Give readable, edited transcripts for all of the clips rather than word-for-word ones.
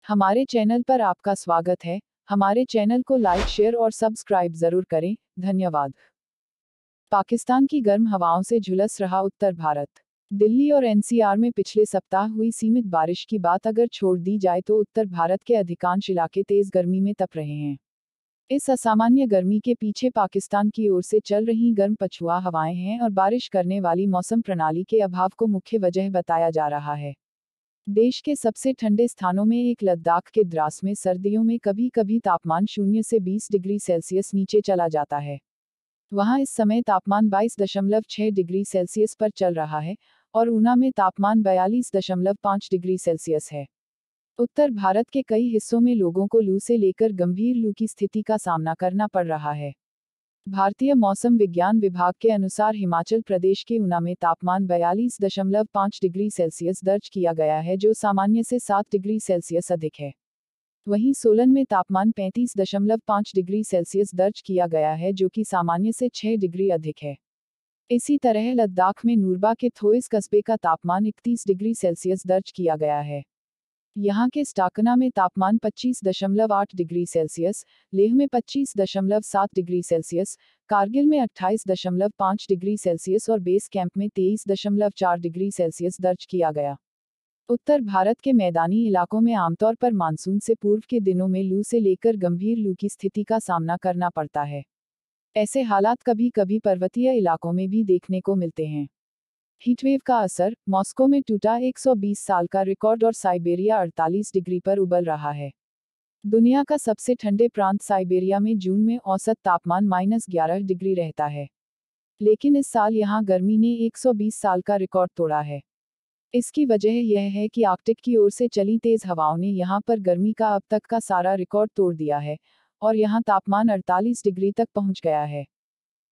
हमारे चैनल पर आपका स्वागत है। हमारे चैनल को लाइक, शेयर और सब्सक्राइब जरूर करें। धन्यवाद। पाकिस्तान की गर्म हवाओं से झुलस रहा उत्तर भारत। दिल्ली और एनसीआर में पिछले सप्ताह हुई सीमित बारिश की बात अगर छोड़ दी जाए तो उत्तर भारत के अधिकांश इलाके तेज गर्मी में तप रहे हैं। इस असामान्य गर्मी के पीछे पाकिस्तान की ओर से चल रही गर्म पछुआ हवाएं हैं और बारिश करने वाली मौसम प्रणाली के अभाव को मुख्य वजह बताया जा रहा है। देश के सबसे ठंडे स्थानों में एक लद्दाख के द्रास में सर्दियों में कभी कभी तापमान 0 से 20 डिग्री सेल्सियस नीचे चला जाता है। वहां इस समय तापमान 22.6 डिग्री सेल्सियस पर चल रहा है और ऊना में तापमान 42.5 डिग्री सेल्सियस है। उत्तर भारत के कई हिस्सों में लोगों को लू से लेकर गंभीर लू की स्थिति का सामना करना पड़ रहा है। भारतीय मौसम विज्ञान विभाग के अनुसार हिमाचल प्रदेश के ऊना में तापमान 42.5 डिग्री सेल्सियस दर्ज किया गया है, जो सामान्य से 7 डिग्री सेल्सियस अधिक है। वहीं सोलन में तापमान 35.5 डिग्री सेल्सियस दर्ज किया गया है, जो कि सामान्य से 6 डिग्री अधिक है। इसी तरह लद्दाख में नूरबा के थोइस कस्बे का तापमान 31 डिग्री सेल्सियस दर्ज किया गया है। यहाँ के स्टाकना में तापमान 25.8 डिग्री सेल्सियस, लेह में 25.7 डिग्री सेल्सियस, कारगिल में 28.5 डिग्री सेल्सियस और बेस कैंप में 23.4 डिग्री सेल्सियस दर्ज किया गया। उत्तर भारत के मैदानी इलाकों में आमतौर पर मानसून से पूर्व के दिनों में लू से लेकर गंभीर लू की स्थिति का सामना करना पड़ता है। ऐसे हालात कभी कभी पर्वतीय इलाकों में भी देखने को मिलते हैं। हीटवेव का असर, मॉस्को में टूटा 120 साल का रिकॉर्ड और साइबेरिया 48 डिग्री पर उबल रहा है। दुनिया का सबसे ठंडे प्रांत साइबेरिया में जून में औसत तापमान -11 डिग्री रहता है। लेकिन इस साल यहाँ गर्मी ने 120 साल का रिकॉर्ड तोड़ा है। इसकी वजह यह है कि आर्कटिक की ओर से चली तेज हवाओं ने यहाँ पर गर्मी का अब तक का सारा रिकॉर्ड तोड़ दिया है और यहाँ तापमान 48 डिग्री तक पहुँच गया है।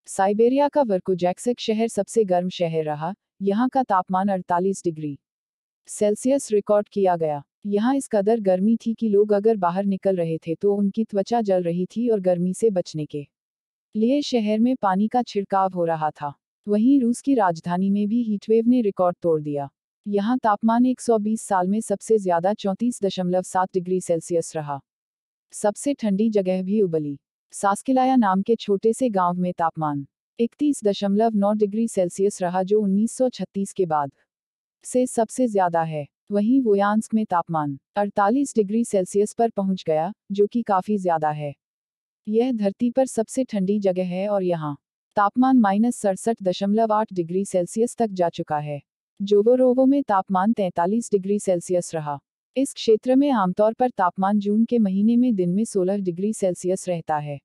साइबेरिया का वर्कोजैक्सिक शहर सबसे गर्म शहर रहा। यहाँ का तापमान 48 डिग्री सेल्सियस रिकॉर्ड किया गया। यहाँ इस कदर गर्मी थी कि लोग अगर बाहर निकल रहे थे तो उनकी त्वचा जल रही थी और गर्मी से बचने के लिए शहर में पानी का छिड़काव हो रहा था। वहीं रूस की राजधानी में भी हीटवेव ने रिकॉर्ड तोड़ दिया। यहाँ तापमान 120 साल में सबसे ज्यादा 34.7 डिग्री सेल्सियस रहा। सबसे ठंडी जगह भी उबली। सास्किलाया नाम के छोटे से गांव में तापमान 31.9 डिग्री सेल्सियस रहा, जो 1936 के बाद से सबसे ज्यादा है। वहीं वोयांस्क में तापमान 48 डिग्री सेल्सियस पर पहुंच गया, जो कि काफी ज्यादा है। यह धरती पर सबसे ठंडी जगह है और यहाँ तापमान -67.8 डिग्री सेल्सियस तक जा चुका है। जोगोरोवो में तापमान 43 डिग्री सेल्सियस रहा। इस क्षेत्र में आमतौर पर तापमान जून के महीने में दिन में 16 डिग्री सेल्सियस रहता है।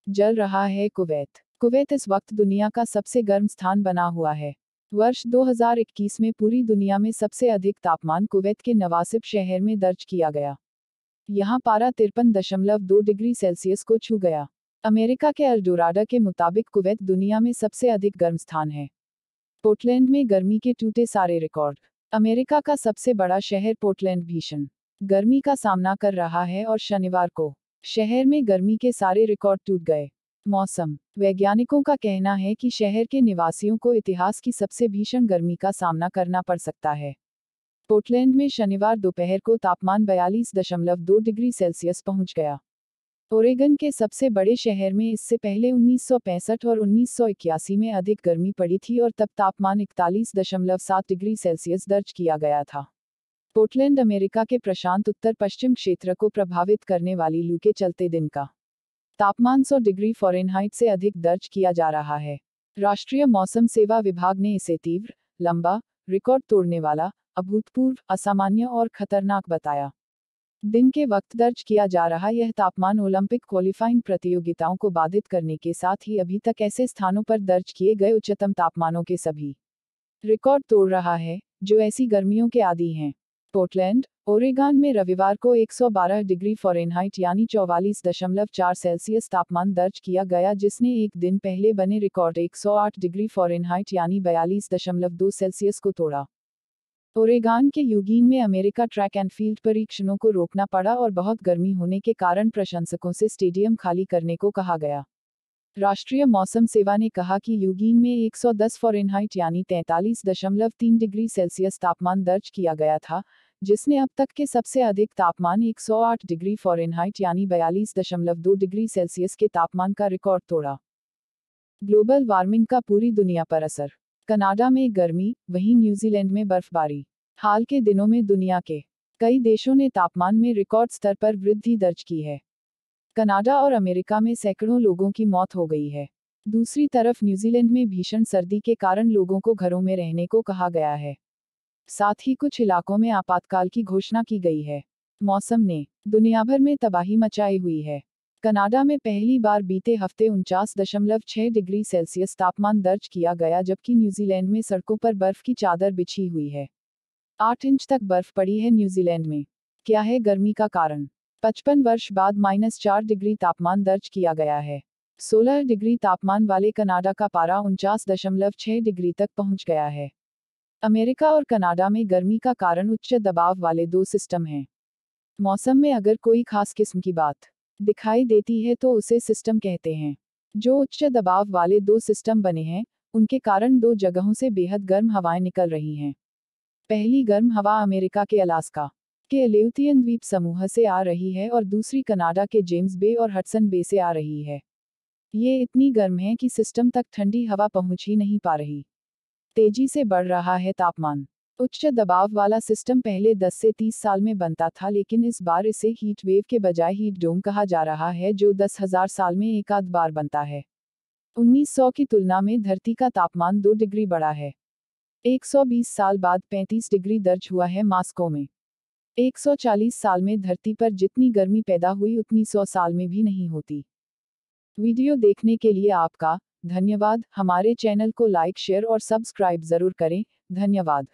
जल रहा है कुवैत। कुवैत इस वक्त दुनिया का सबसे गर्म स्थान बना हुआ है। वर्ष 2021 में पूरी दुनिया में सबसे अधिक तापमान कुवैत के नवासिब शहर में दर्ज किया गया। यहाँ पारा 53.2 डिग्री सेल्सियस को छू गया। अमेरिका के एल्डोराडो के मुताबिक कुवैत दुनिया में सबसे अधिक गर्म स्थान है। पोर्टलैंड में गर्मी के टूटे सारे रिकॉर्ड। अमेरिका का सबसे बड़ा शहर पोर्टलैंड भीषण गर्मी का सामना कर रहा है और शनिवार को शहर में गर्मी के सारे रिकॉर्ड टूट गए। मौसम वैज्ञानिकों का कहना है कि शहर के निवासियों को इतिहास की सबसे भीषण गर्मी का सामना करना पड़ सकता है। पोर्टलैंड में शनिवार दोपहर को तापमान 42.2 डिग्री सेल्सियस पहुंच गया। ओरेगन के सबसे बड़े शहर में इससे पहले 1965 और 1981 में अधिक गर्मी पड़ी थी और तब तापमान 41.7 डिग्री सेल्सियस दर्ज किया गया था। पोर्टलैंड अमेरिका के प्रशांत उत्तर पश्चिम क्षेत्र को प्रभावित करने वाली लू के चलते दिन का तापमान 100 डिग्री फ़ारेनहाइट से अधिक दर्ज किया जा रहा है। राष्ट्रीय मौसम सेवा विभाग ने इसे तीव्र, लंबा, रिकॉर्ड तोड़ने वाला, अभूतपूर्व, असामान्य और खतरनाक बताया। दिन के वक्त दर्ज किया जा रहा यह तापमान ओलंपिक क्वालिफाइंग प्रतियोगिताओं को बाधित करने के साथ ही अभी तक ऐसे स्थानों पर दर्ज किए गए उच्चतम तापमानों के सभी रिकॉर्ड तोड़ रहा है, जो ऐसी गर्मियों के आदी हैं। पोर्टलैंड, ओरेगन में रविवार को 112 डिग्री फ़ारेनहाइट यानी 44.4 सेल्सियस तापमान दर्ज किया गया, जिसने एक दिन पहले बने रिकॉर्ड 108 डिग्री फ़ारेनहाइट यानी 42.2 सेल्सियस को तोड़ा। ओरेगन के यूजीन में अमेरिका ट्रैक एंड फील्ड परीक्षणों को रोकना पड़ा और बहुत गर्मी होने के कारण प्रशंसकों से स्टेडियम खाली करने को कहा गया। राष्ट्रीय मौसम सेवा ने कहा कि यूजीन में 110 फ़ारेनहाइट यानी 43.3 डिग्री सेल्सियस तापमान दर्ज किया गया था, जिसने अब तक के सबसे अधिक तापमान 108 डिग्री फ़ारेनहाइट यानी 42.2 डिग्री सेल्सियस के तापमान का रिकॉर्ड तोड़ा। ग्लोबल वार्मिंग का पूरी दुनिया पर असर। कनाडा में गर्मी, वहीं न्यूजीलैंड में बर्फबारी। हाल के दिनों में दुनिया के कई देशों ने तापमान में रिकॉर्ड स्तर पर वृद्धि दर्ज की है। कनाडा और अमेरिका में सैकड़ों लोगों की मौत हो गई है। दूसरी तरफ न्यूजीलैंड में भीषण सर्दी के कारण लोगों को घरों में रहने को कहा गया है। साथ ही कुछ इलाकों में आपातकाल की घोषणा की गई है। मौसम ने दुनिया भर में तबाही मचाई हुई है। कनाडा में पहली बार बीते हफ्ते 49.6 डिग्री सेल्सियस तापमान दर्ज किया गया, जबकि न्यूजीलैंड में सड़कों पर बर्फ की चादर बिछी हुई है। 8 इंच तक बर्फ पड़ी है न्यूजीलैंड में। क्या है गर्मी का कारण? 55 वर्ष बाद -4 डिग्री तापमान दर्ज किया गया है। 16 डिग्री तापमान वाले कनाडा का पारा 49.6 डिग्री तक पहुंच गया है। अमेरिका और कनाडा में गर्मी का कारण उच्च दबाव वाले 2 सिस्टम हैं। मौसम में अगर कोई खास किस्म की बात दिखाई देती है तो उसे सिस्टम कहते हैं। जो उच्च दबाव वाले 2 सिस्टम बने हैं, उनके कारण 2 जगहों से बेहद गर्म हवाएं निकल रही हैं। पहली गर्म हवा अमेरिका के अलास्का के अलेउतियन द्वीप समूह से आ रही है और दूसरी कनाडा के जेम्स बे और हडसन बे से आ रही है। ये इतनी गर्म है कि सिस्टम तक ठंडी हवा पहुंच ही नहीं पा रही। तेजी से बढ़ रहा है तापमान। उच्च दबाव वाला सिस्टम पहले 10 से 30 साल में बनता था, लेकिन इस बार इसे हीट वेव के बजाय हीट डोम कहा जा रहा है, जो 10,000 साल में एक आध बार बनता है। 1900 की तुलना में धरती का तापमान 2 डिग्री बढ़ा है। 120 साल बाद 35 डिग्री दर्ज हुआ है मास्को में। 140 साल में धरती पर जितनी गर्मी पैदा हुई उतनी 100 साल में भी नहीं होती। वीडियो देखने के लिए आपका धन्यवाद। हमारे चैनल को लाइक, शेयर और सब्सक्राइब जरूर करें। धन्यवाद।